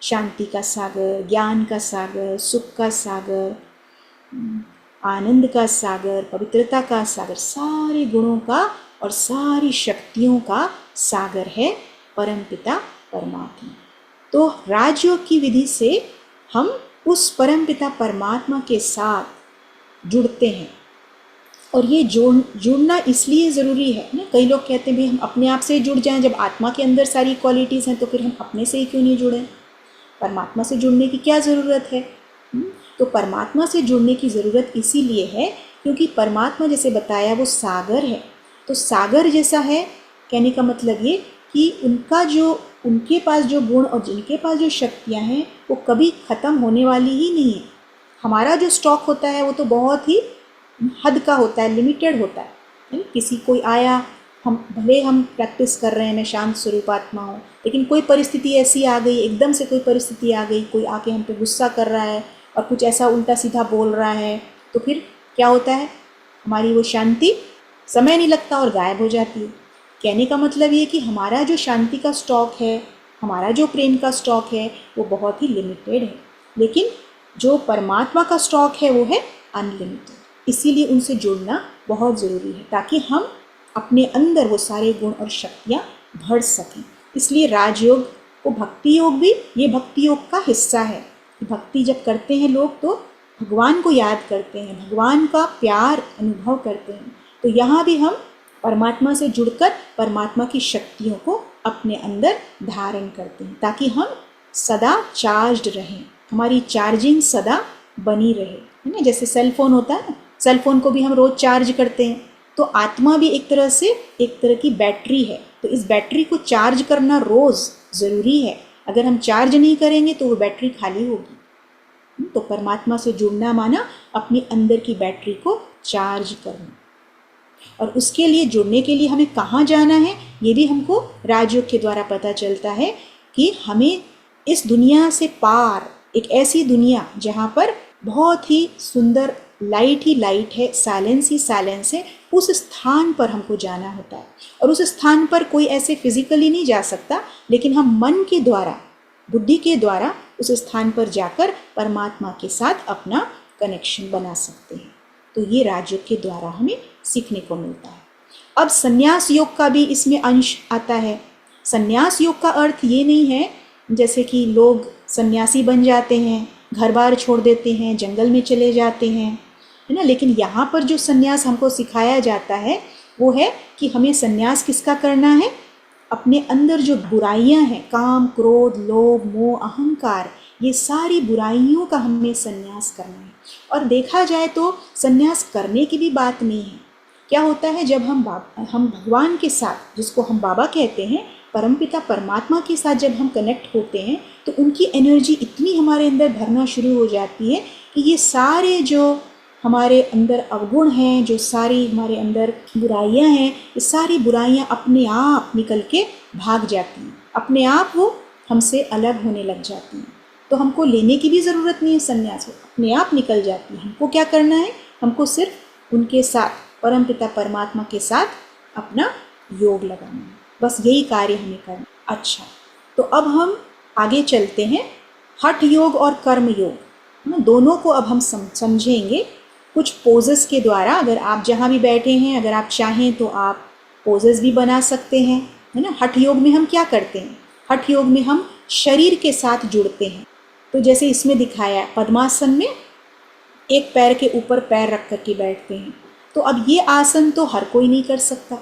शांति का सागर, ज्ञान का सागर, सुख का सागर, आनंद का सागर, पवित्रता का सागर, सारे गुणों का और सारी शक्तियों का सागर है परमपिता परमात्मा। तो राजयोग की विधि से हम उस परमपिता परमात्मा के साथ जुड़ते हैं। और ये जुड़ना इसलिए ज़रूरी है ना। कई लोग कहते हैं भाई हम अपने आप से जुड़ जाएं, जब आत्मा के अंदर सारी क्वालिटीज़ हैं तो फिर हम अपने से ही क्यों नहीं जुड़ें? परमात्मा से जुड़ने की क्या ज़रूरत है? तो परमात्मा से जुड़ने की ज़रूरत इसीलिए है क्योंकि परमात्मा जैसे बताया वो सागर है। तो सागर जैसा है, कहने का मतलब ये कि उनका जो, उनके पास जो गुण और जिनके पास जो शक्तियाँ हैं वो कभी ख़त्म होने वाली ही नहीं है। हमारा जो स्टॉक होता है वो तो बहुत ही हद का होता है, लिमिटेड होता है। किसी कोई आया, हम भले हम प्रैक्टिस कर रहे हैं मैं शांत स्वरूपात्मा हूँ, लेकिन कोई परिस्थिति ऐसी आ गई, एकदम से कोई परिस्थिति आ गई, कोई आके हम पे गुस्सा कर रहा है और कुछ ऐसा उल्टा सीधा बोल रहा है, तो फिर क्या होता है? हमारी वो शांति समय नहीं लगता और गायब हो जाती है। कहने का मतलब ये कि हमारा जो शांति का स्टॉक है, हमारा जो प्रेम का स्टॉक है वो बहुत ही लिमिटेड है, लेकिन जो परमात्मा का स्टॉक है वो है अनलिमिटेड। इसीलिए उनसे जुड़ना बहुत ज़रूरी है ताकि हम अपने अंदर वो सारे गुण और शक्तियाँ भर सकें। इसलिए राजयोग को भक्ति योग भी, ये भक्ति योग का हिस्सा है। भक्ति जब करते हैं लोग तो भगवान को याद करते हैं, भगवान का प्यार अनुभव करते हैं। तो यहाँ भी हम परमात्मा से जुड़कर परमात्मा की शक्तियों को अपने अंदर धारण करते हैं ताकि हम सदा चार्ज्ड रहें, हमारी चार्जिंग सदा बनी रहे, है ना। जैसे सेल फोन होता है ना, सेल फोन को भी हम रोज़ चार्ज करते हैं, तो आत्मा भी एक तरह से एक तरह की बैटरी है। तो इस बैटरी को चार्ज करना रोज़ ज़रूरी है। अगर हम चार्ज नहीं करेंगे तो वो बैटरी खाली होगी। तो परमात्मा से जुड़ना माना अपनी अंदर की बैटरी को चार्ज करना। और उसके लिए, जुड़ने के लिए हमें कहाँ जाना है ये भी हमको राजयोग के द्वारा पता चलता है कि हमें इस दुनिया से पार, एक ऐसी दुनिया जहाँ पर बहुत ही सुंदर लाइट ही लाइट है, साइलेंस ही साइलेंस है, उस स्थान पर हमको जाना होता है। और उस स्थान पर कोई ऐसे फिजिकली नहीं जा सकता, लेकिन हम मन के द्वारा, बुद्धि के द्वारा उस स्थान पर जाकर परमात्मा के साथ अपना कनेक्शन बना सकते हैं। तो ये राजयोग के द्वारा हमें सीखने को मिलता है। अब संन्यास योग का भी इसमें अंश आता है। संन्यास योग का अर्थ ये नहीं है जैसे कि लोग सन्यासी बन जाते हैं, घर बार छोड़ देते हैं, जंगल में चले जाते हैं, है ना। लेकिन यहाँ पर जो संन्यास हमको सिखाया जाता है वो है कि हमें संन्यास किसका करना है? अपने अंदर जो बुराइयाँ हैं, काम, क्रोध, लोभ, मोह, अहंकार, ये सारी बुराइयों का हमें संन्यास करना है। और देखा जाए तो संन्यास करने की भी बात नहीं है। क्या होता है जब हम भगवान के साथ, जिसको हम बाबा कहते हैं, परमपिता परमात्मा के साथ जब हम कनेक्ट होते हैं तो उनकी एनर्जी इतनी हमारे अंदर भरना शुरू हो जाती है कि ये सारे जो हमारे अंदर अवगुण हैं, जो सारी हमारे अंदर बुराइयां हैं, ये सारी बुराइयां अपने आप निकल के भाग जाती हैं, अपने आप वो हमसे अलग होने लग जाती हैं। तो हमको लेने की भी ज़रूरत नहीं है संन्यास, अपने आप निकल जाती है। हमको क्या करना है? हमको सिर्फ उनके साथ, परमपिता परमात्मा के साथ अपना योग लगाना है, बस यही कार्य हमें करना। अच्छा, तो अब हम आगे चलते हैं। हठ योग और कर्म योग, दोनों को अब हम समझेंगे कुछ पोजेस के द्वारा। अगर आप जहाँ भी बैठे हैं, अगर आप चाहें तो आप पोजेस भी बना सकते हैं, है ना। हठ योग में हम क्या करते हैं? हठ योग में हम शरीर के साथ जुड़ते हैं। तो जैसे इसमें दिखाया है, पद्मासन में एक पैर के ऊपर पैर रख कर के बैठते हैं। तो अब ये आसन तो हर कोई नहीं कर सकता,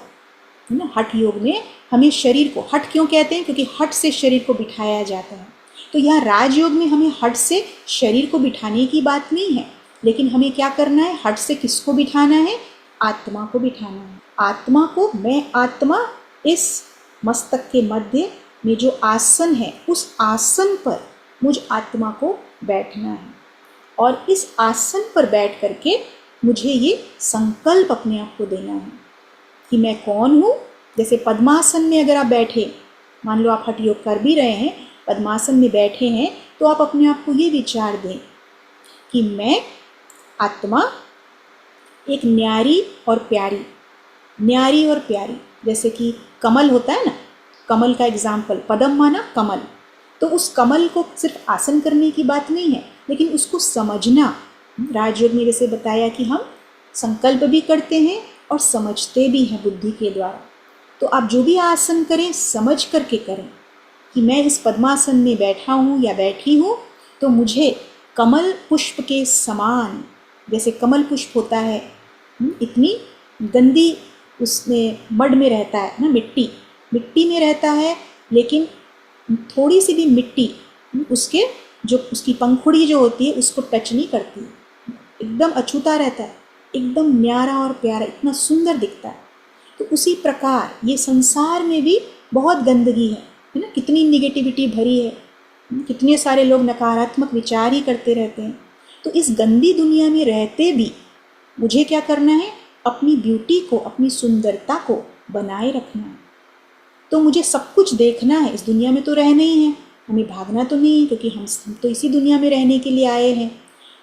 है ना। हठ योग में हमें शरीर को, हठ क्यों कहते हैं? क्योंकि हठ से शरीर को बिठाया जाता है। तो यहाँ राजयोग में हमें हठ से शरीर को बिठाने की बात नहीं है, लेकिन हमें क्या करना है, हठ से किसको बिठाना है, आत्मा को बिठाना है। आत्मा को, मैं आत्मा, इस मस्तक के मध्य में जो आसन है उस आसन पर मुझ आत्मा को बैठना है। और इस आसन पर बैठ करके मुझे ये संकल्प अपने आप को देना है कि मैं कौन हूँ। जैसे पद्मासन में अगर आप बैठे, मान लो आप हठ योग कर भी रहे हैं, पद्मासन में बैठे हैं, तो आप अपने आप को ये विचार दें कि मैं आत्मा एक न्यारी और प्यारी, न्यारी और प्यारी, जैसे कि कमल होता है ना, कमल का एग्जाम्पल, पदम माना कमल, तो उस कमल को सिर्फ आसन करने की बात नहीं है, लेकिन उसको समझना। राजयोग में जैसे बताया कि हम संकल्प भी करते हैं और समझते भी हैं बुद्धि के द्वारा। तो आप जो भी आसन करें समझ करके करें कि मैं इस पद्मासन में बैठा हूँ या बैठी हूँ, तो मुझे कमल पुष्प के समान, जैसे कमल पुष्प होता है, इतनी गंदी उसमें मड में रहता है ना, मिट्टी में रहता है, लेकिन थोड़ी सी भी मिट्टी उसके जो उसकी पंखुड़ी जो होती है उसको टच नहीं करती, एकदम अछूता रहता है, एकदम न्यारा और प्यारा, इतना सुंदर दिखता है। तो उसी प्रकार ये संसार में भी बहुत गंदगी है ना, कितनी निगेटिविटी भरी है, कितने सारे लोग नकारात्मक विचार ही करते रहते हैं। तो इस गंदी दुनिया में रहते भी मुझे क्या करना है, अपनी ब्यूटी को, अपनी सुंदरता को बनाए रखना है। तो मुझे सब कुछ देखना है, इस दुनिया में तो रहना ही है, हमें भागना तो नहीं है, क्योंकि हम तो इसी दुनिया में रहने के लिए आए हैं।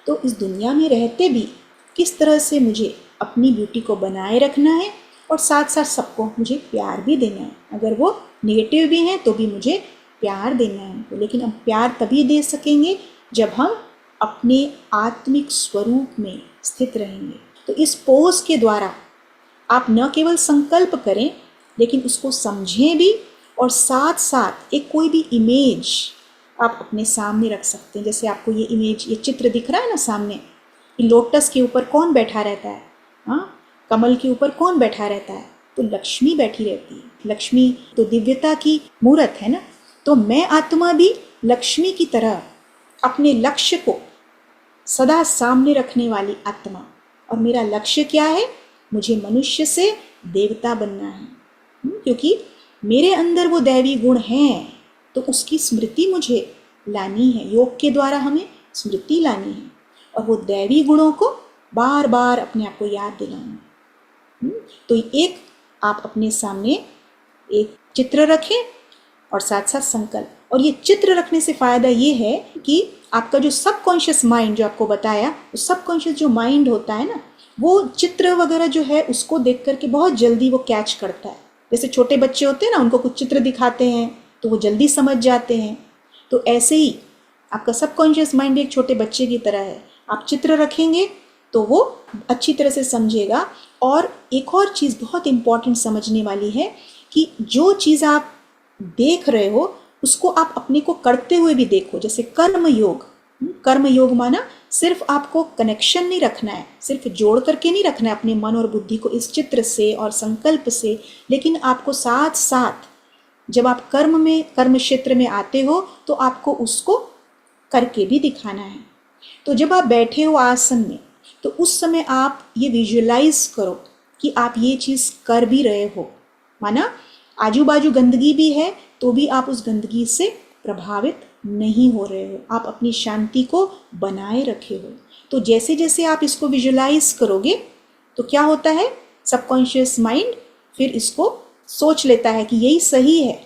तो इस दुनिया में रहते भी किस तरह से मुझे अपनी ब्यूटी को बनाए रखना है, और साथ साथ सबको मुझे प्यार भी देना है। अगर वो नेगेटिव भी हैं तो भी मुझे प्यार देना है। लेकिन हम प्यार तभी दे सकेंगे जब हम अपने आत्मिक स्वरूप में स्थित रहेंगे। तो इस पोज के द्वारा आप न केवल संकल्प करें, लेकिन उसको समझें भी, और साथ साथ एक कोई भी इमेज आप अपने सामने रख सकते हैं। जैसे आपको ये इमेज, ये चित्र दिख रहा है ना सामने, लोटस के ऊपर कौन बैठा रहता है, हाँ, कमल के ऊपर कौन बैठा रहता है, तो लक्ष्मी बैठी रहती है। लक्ष्मी तो दिव्यता की मूर्त है ना। तो मैं आत्मा भी लक्ष्मी की तरह अपने लक्ष्य को सदा सामने रखने वाली आत्मा, और मेरा लक्ष्य क्या है, मुझे मनुष्य से देवता बनना है, क्योंकि मेरे अंदर वो दैवी गुण हैं, तो उसकी स्मृति मुझे लानी है। योग के द्वारा हमें स्मृति लानी है, और वो दैवी गुणों को बार बार अपने आप को याद दिलाना है। तो एक आप अपने सामने एक चित्र रखें, और साथ साथ संकल्प। और ये चित्र रखने से फ़ायदा ये है कि आपका जो सबकॉन्शियस माइंड, जो आपको बताया, उस सबकॉन्शियस जो माइंड होता है ना, वो चित्र वगैरह जो है उसको देख करके बहुत जल्दी वो कैच करता है। जैसे छोटे बच्चे होते हैं ना, उनको कुछ चित्र दिखाते हैं तो वो जल्दी समझ जाते हैं। तो ऐसे ही आपका सबकॉन्शियस माइंड एक छोटे बच्चे की तरह है। आप चित्र रखेंगे तो वो अच्छी तरह से समझेगा। और एक और चीज़ बहुत इम्पॉर्टेंट समझने वाली है कि जो चीज़ आप देख रहे हो उसको आप अपने को करते हुए भी देखो। जैसे कर्म योग, कर्म योग माना सिर्फ आपको कनेक्शन नहीं रखना है, सिर्फ जोड़ करके नहीं रखना है अपने मन और बुद्धि को इस चित्र से और संकल्प से, लेकिन आपको साथ साथ जब आप कर्म क्षेत्र में आते हो तो आपको उसको करके भी दिखाना है। तो जब आप बैठे हो आसन में, तो उस समय आप ये विजुअलाइज करो कि आप ये चीज़ कर भी रहे हो। माना आजू बाजू गंदगी भी है तो भी आप उस गंदगी से प्रभावित नहीं हो रहे हो, आप अपनी शांति को बनाए रखे हो। तो जैसे जैसे आप इसको विजुअलाइज करोगे तो क्या होता है, सबकॉन्शियस माइंड फिर इसको सोच लेता है कि यही सही है।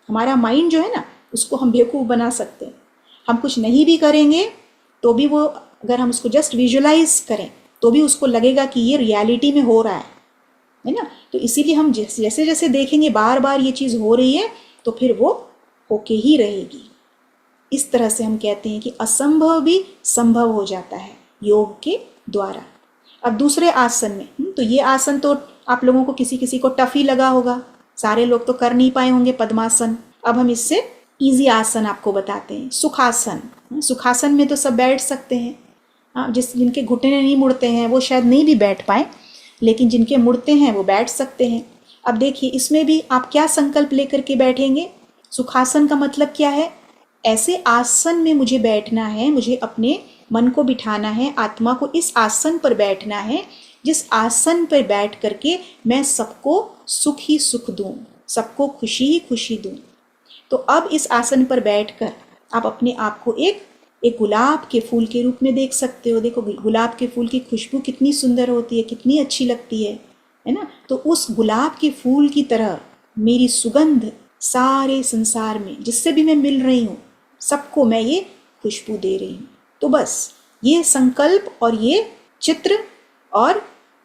हमारा माइंड जो है ना, उसको हम बेवकूफ़ बना सकते हैं। हम कुछ नहीं भी करेंगे तो भी वो, अगर हम उसको जस्ट विजुअलाइज करें तो भी उसको लगेगा कि ये रियलिटी में हो रहा है ना। तो इसीलिए हम जैसे जैसे देखेंगे बार बार ये चीज़ हो रही है तो फिर वो होके ही रहेगी। इस तरह से हम कहते हैं कि असंभव भी संभव हो जाता है योग के द्वारा। अब दूसरे आसन में, तो ये आसन तो आप लोगों को किसी किसी को टफ ही लगा होगा, सारे लोग तो कर नहीं पाए होंगे पद्मासन। अब हम इससे इजी आसन आपको बताते हैं, सुखासन। सुखासन में तो सब बैठ सकते हैं, हाँ, जिनके घुटने नहीं मुड़ते हैं वो शायद नहीं भी बैठ पाए, लेकिन जिनके मुड़ते हैं वो बैठ सकते हैं। अब देखिए इसमें भी आप क्या संकल्प लेकर के बैठेंगे। सुखासन का मतलब क्या है, ऐसे आसन में मुझे बैठना है, मुझे अपने मन को बिठाना है, आत्मा को इस आसन पर बैठना है जिस आसन पर बैठ करके मैं सबको सुख ही सुख दूं, सबको खुशी ही खुशी दूं। तो अब इस आसन पर बैठकर आप अपने आप को एक गुलाब के फूल के रूप में देख सकते हो। देखो गुलाब के फूल की खुशबू कितनी सुंदर होती है, कितनी अच्छी लगती है ना। तो उस गुलाब के फूल की तरह मेरी सुगंध सारे संसार में जिससे भी मैं मिल रही हूँ सबको मैं ये खुशबू दे रही हूँ। तो बस ये संकल्प और ये चित्र और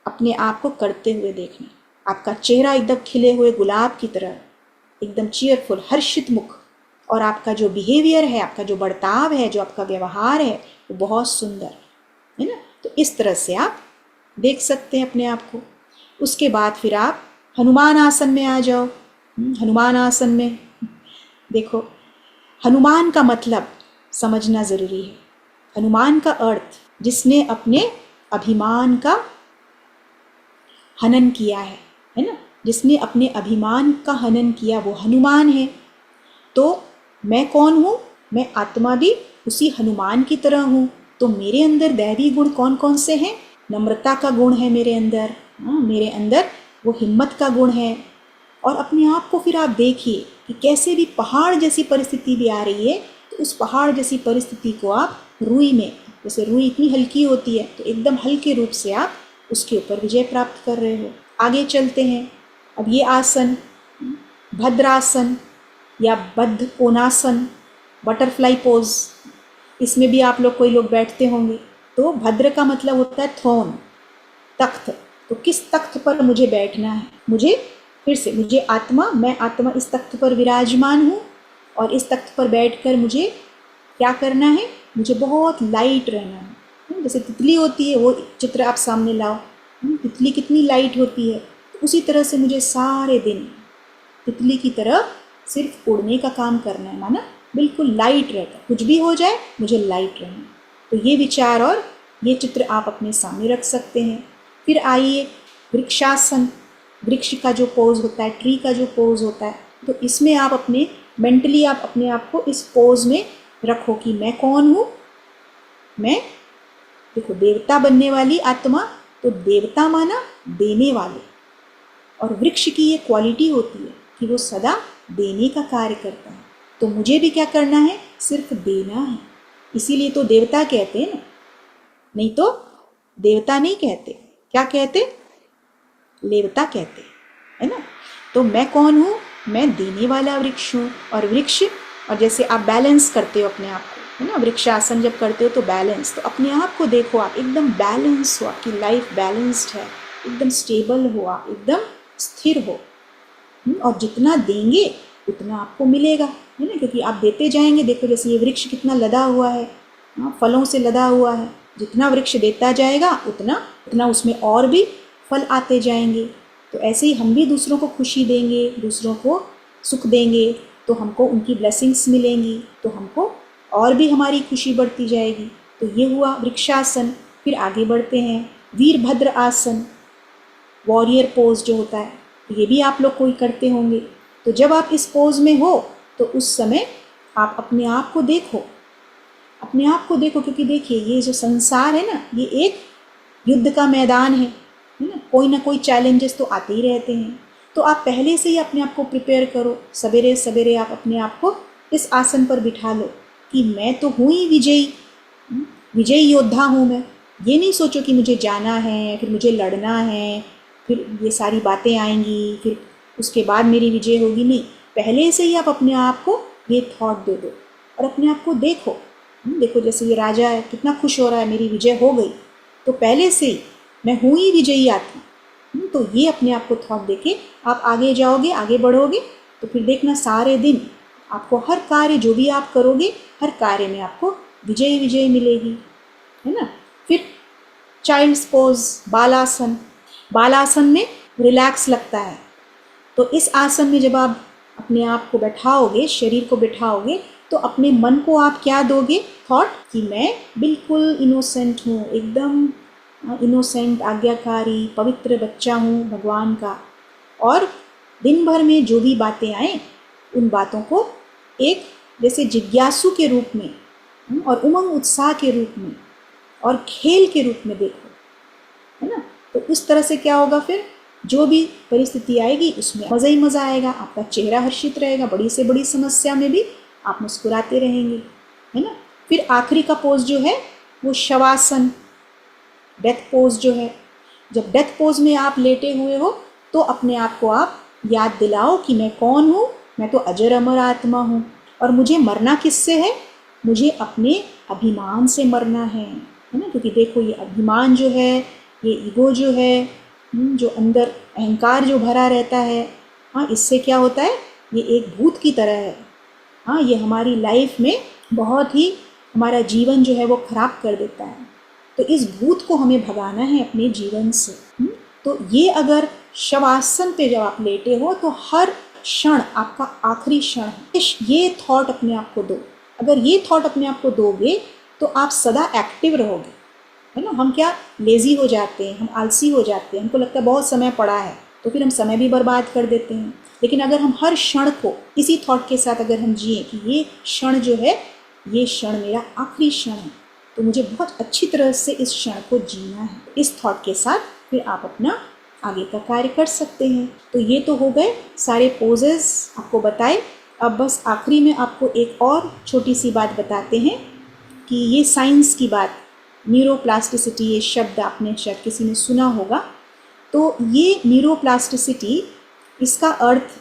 अपने आप को करते हुए देखना, आपका चेहरा एकदम खिले हुए गुलाब की तरह, एकदम चीयरफुल, हर्षित मुख, और आपका जो बिहेवियर है, आपका जो बर्ताव है, जो आपका व्यवहार है वो बहुत सुंदर है ना। तो इस तरह से आप देख सकते हैं अपने आप को। उसके बाद फिर आप हनुमान आसन में आ जाओ। हनुमान आसन में देखो, हनुमान का मतलब समझना ज़रूरी है। हनुमान का अर्थ जिसने अपने अभिमान का हनन किया है ना, जिसने अपने अभिमान का हनन किया वो हनुमान है। तो मैं कौन हूँ? मैं आत्मा भी उसी हनुमान की तरह हूँ। तो मेरे अंदर दैवी गुण कौन कौन से हैं? नम्रता का गुण है मेरे अंदर, मेरे अंदर वो हिम्मत का गुण है। और अपने आप को फिर आप देखिए कि कैसे भी पहाड़ जैसी परिस्थिति भी आ रही है तो उस पहाड़ जैसी परिस्थिति को आप रुई में, जैसे रुई इतनी हल्की होती है तो एकदम हल्के रूप से आप उसके ऊपर विजय प्राप्त कर रहे हो। आगे चलते हैं। अब ये आसन भद्रासन या बद्ध कोणासन, बटरफ्लाई पोज, इसमें भी आप लोग कोई लोग बैठते होंगे। तो भद्र का मतलब होता है थ्रोन, तख्त। तो किस तख्त पर मुझे बैठना है? मुझे फिर से मुझे आत्मा, मैं आत्मा इस तख्त पर विराजमान हूँ और इस तख्त पर बैठकर मुझे क्या करना है? मुझे बहुत लाइट रहना है। जैसे तितली होती है, वो चित्र आप सामने लाओ, तितली कितनी लाइट होती है। तो उसी तरह से मुझे सारे दिन तितली की तरह सिर्फ उड़ने का काम करना है, माना बिल्कुल लाइट रहता, कुछ भी हो जाए मुझे लाइट रहना। तो ये विचार और ये चित्र आप अपने सामने रख सकते हैं। फिर आइए वृक्षासन, वृक्ष का जो पोज होता है, ट्री का जो पोज होता है, तो इसमें आप अपने मेंटली आप अपने आप को इस पोज में रखो कि मैं कौन हूँ। मैं देखो देवता बनने वाली आत्मा, तो देवता माना देने वाले, और वृक्ष की ये क्वालिटी होती है कि वो सदा देने का कार्य करता है। तो मुझे भी क्या करना है? सिर्फ देना है। इसीलिए तो देवता कहते हैं ना, नहीं तो देवता नहीं कहते, क्या कहते? लेवता कहते, है ना। तो मैं कौन हूँ? मैं देने वाला वृक्ष हूँ। और वृक्ष, और जैसे आप बैलेंस करते हो अपने आप को, है ना, वृक्षासन जब करते हो तो बैलेंस, तो अपने आप को देखो आप एकदम बैलेंस हो, आपकी लाइफ बैलेंस्ड है, एकदम स्टेबल हो, आप एकदम स्थिर हो। और जितना देंगे उतना आपको मिलेगा, है ना, क्योंकि आप देते जाएंगे। देखो जैसे ये वृक्ष कितना लदा हुआ है, फलों से लदा हुआ है। जितना वृक्ष देता जाएगा उतना उतना उसमें और भी फल आते जाएंगे। तो ऐसे ही हम भी दूसरों को खुशी देंगे, दूसरों को सुख देंगे, तो हमको उनकी ब्लेसिंग्स मिलेंगी, तो हमको और भी हमारी खुशी बढ़ती जाएगी। तो ये हुआ वृक्षासन। फिर आगे बढ़ते हैं वीरभद्र आसन, वॉरियर पोज जो होता है, ये भी आप लोग कोई करते होंगे। तो जब आप इस पोज में हो तो उस समय आप अपने आप को देखो, अपने आप को देखो, क्योंकि देखिए ये जो संसार है ना, ये एक युद्ध का मैदान है ना कोई चैलेंजेस तो आते ही रहते हैं। तो आप पहले से ही अपने आप को प्रिपेयर करो, सवेरे सवेरे आप अपने आप को इस आसन पर बिठा लो कि मैं तो हूँ ही विजयी, विजयी योद्धा हूँ मैं। ये नहीं सोचो कि मुझे जाना है, फिर मुझे लड़ना है, फिर ये सारी बातें आएंगी, फिर उसके बाद मेरी विजय होगी, नहीं। पहले से ही आप अपने आप को ये थॉट दे दो और अपने आप को देखो। देखो जैसे ये राजा है, कितना खुश हो रहा है, मेरी विजय हो गई। तो पहले से ही मैं हूँ ही विजयी आत्मा। तो ये अपने आप को थॉट देके आप आगे जाओगे, आगे बढ़ोगे, तो फिर देखना सारे दिन आपको हर कार्य जो भी आप करोगे, हर कार्य में आपको विजय विजय मिलेगी, है ना। फिर चाइल्ड्स पोज, बालासन। बालासन में रिलैक्स लगता है। तो इस आसन में जब आप अपने आप को बैठाओगे, शरीर को बैठाओगे, तो अपने मन को आप क्या दोगे? थॉट कि मैं बिल्कुल इनोसेंट हूँ, एकदम इनोसेंट, आज्ञाकारी, पवित्र बच्चा हूँ भगवान का। और दिन भर में जो भी बातें आए उन बातों को एक जैसे जिज्ञासु के रूप में और उमंग उत्साह के रूप में और खेल के रूप में देखो, है ना। तो इस तरह से क्या होगा, फिर जो भी परिस्थिति आएगी उसमें मज़ा ही मज़ा आएगा, आपका चेहरा हर्षित रहेगा, बड़ी से बड़ी समस्या में भी आप मुस्कुराते रहेंगे, है ना। फिर आखिरी का पोज जो है वो शवासन, डेथ पोज जो है। जब डेथ पोज में आप लेटे हुए हो तो अपने आप को आप याद दिलाओ कि मैं कौन हूँ, मैं तो अजर अमर आत्मा हूँ और मुझे मरना किससे है, मुझे अपने अभिमान से मरना है ना। क्योंकि देखो ये अभिमान जो है, ये ईगो जो है, जो अंदर अहंकार जो भरा रहता है, हाँ, इससे क्या होता है, ये एक भूत की तरह है। हाँ, ये हमारी लाइफ में बहुत ही हमारा जीवन जो है वो खराब कर देता है। तो इस भूत को हमें भगाना है अपने जीवन से। तो ये अगर शवासन पे जब आप लेटे हो तो हर क्षण आपका आखिरी क्षण है, ये थॉट अपने आप को दो। अगर ये थॉट अपने आप को दोगे तो आप सदा एक्टिव रहोगे, है ना। हम क्या लेज़ी हो जाते हैं, हम आलसी हो जाते हैं, हमको लगता है बहुत समय पड़ा है, तो फिर हम समय भी बर्बाद कर देते हैं। लेकिन अगर हम हर क्षण को इसी थॉट के साथ अगर हम जिए कि ये क्षण जो है, ये क्षण मेरा आखिरी क्षण है, तो मुझे बहुत अच्छी तरह से इस क्षण को जीना है, इस थॉट के साथ फिर आप अपना आगे का कार्य कर सकते हैं। तो ये तो हो गए सारे पोजेस आपको बताए। अब बस आखिरी में आपको एक और छोटी सी बात बताते हैं कि ये साइंस की बात, न्यूरोप्लास्टिसिटी, ये शब्द आपने शायद किसी ने सुना होगा। तो ये न्यूरोप्लास्टिसिटी, इसका अर्थ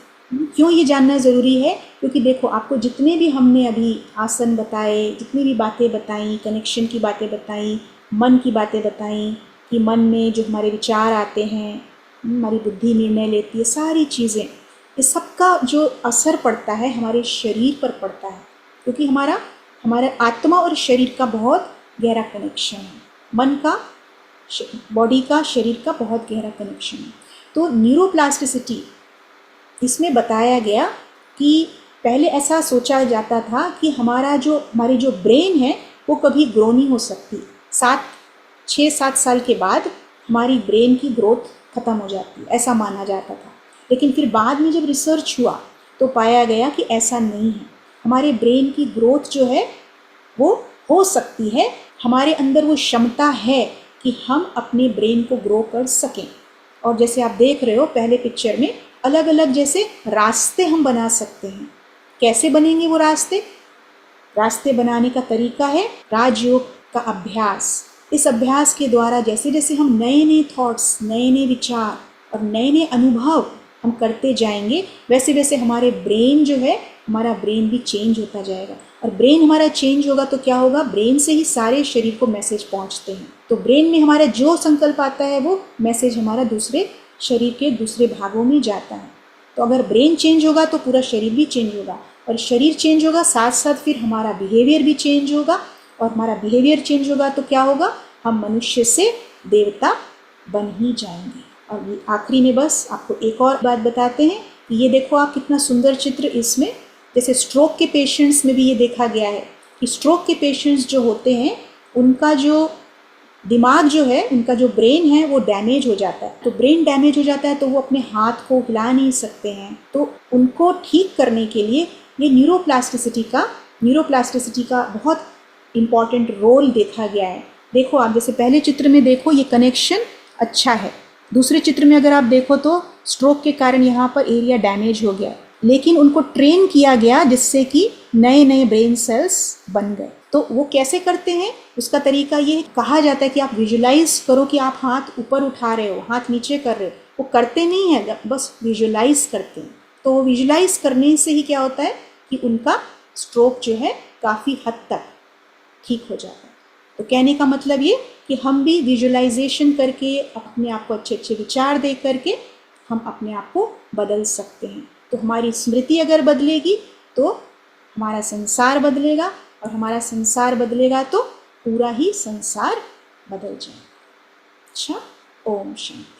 क्यों ये जानना ज़रूरी है, क्योंकि देखो आपको जितने भी हमने अभी आसन बताए, जितनी भी बातें बताई, कनेक्शन की बातें बताई, मन की बातें बताई कि मन में जो हमारे विचार आते हैं, हमारी बुद्धि निर्णय लेती है, सारी चीज़ें, ये सबका जो असर पड़ता है हमारे शरीर पर पड़ता है। क्योंकि हमारे आत्मा और शरीर का बहुत गहरा कनेक्शन है, मन का, बॉडी का, शरीर का बहुत गहरा कनेक्शन है। तो न्यूरोप्लास्टिसिटी, इसमें बताया गया कि पहले ऐसा सोचा जाता था कि हमारी जो ब्रेन है वो कभी ग्रो नहीं हो सकती, 6-7 साल के बाद हमारी ब्रेन की ग्रोथ खत्म हो जाती है, ऐसा माना जाता था। लेकिन फिर बाद में जब रिसर्च हुआ तो पाया गया कि ऐसा नहीं है, हमारे ब्रेन की ग्रोथ जो है वो हो सकती है, हमारे अंदर वो क्षमता है कि हम अपने ब्रेन को ग्रो कर सकें। और जैसे आप देख रहे हो पहले पिक्चर में, अलग अलग जैसे रास्ते हम बना सकते हैं। कैसे बनेंगे वो रास्ते बनाने का तरीका है राजयोग का अभ्यास। इस अभ्यास के द्वारा जैसे जैसे हम नए नए थॉट्स, नए नए विचार और नए नए अनुभव हम करते जाएंगे, वैसे वैसे हमारे ब्रेन जो है, हमारा ब्रेन भी चेंज होता जाएगा। और ब्रेन हमारा चेंज होगा तो क्या होगा, ब्रेन से ही सारे शरीर को मैसेज पहुंचते हैं। तो ब्रेन में हमारा जो संकल्प आता है वो मैसेज हमारा दूसरे शरीर के दूसरे भागों में जाता है। तो अगर ब्रेन चेंज होगा तो पूरा शरीर भी चेंज होगा, और शरीर चेंज होगा साथ साथ फिर हमारा बिहेवियर भी चेंज होगा, और हमारा बिहेवियर चेंज होगा तो क्या होगा, हम मनुष्य से देवता बन ही जाएंगे। और ये आखिरी में बस आपको एक और बात बताते हैं कि ये देखो आप कितना सुंदर चित्र इसमें, जैसे स्ट्रोक के पेशेंट्स में भी ये देखा गया है कि स्ट्रोक के पेशेंट्स जो होते हैं उनका जो दिमाग जो है, उनका जो ब्रेन है वो डैमेज हो जाता है। तो ब्रेन डैमेज हो जाता है तो वो अपने हाथ को हिला नहीं सकते हैं। तो उनको ठीक करने के लिए ये न्यूरोप्लास्टिसिटी का बहुत इम्पॉर्टेंट रोल देखा गया है। देखो आप जैसे पहले चित्र में देखो ये कनेक्शन अच्छा है, दूसरे चित्र में अगर आप देखो तो स्ट्रोक के कारण यहाँ पर एरिया डैमेज हो गया, लेकिन उनको ट्रेन किया गया जिससे कि नए नए ब्रेन सेल्स बन गए। तो वो कैसे करते हैं, उसका तरीका ये कहा जाता है कि आप विजुलाइज करो कि आप हाथ ऊपर उठा रहे हो, हाथ नीचे कर रहे हो। वो करते नहीं है, बस विजुलाइज करते हैं। तो वो विजुलाइज करने से ही क्या होता है कि उनका स्ट्रोक जो है काफ़ी हद तक ठीक हो जाता है। तो कहने का मतलब ये कि हम भी विजुलाइजेशन करके, अपने आप को अच्छे अच्छे विचार दे करके हम अपने आप को बदल सकते हैं। तो हमारी स्मृति अगर बदलेगी तो हमारा संसार बदलेगा, और हमारा संसार बदलेगा तो पूरा ही संसार बदल जाएगा। अच्छा, ओम शांति।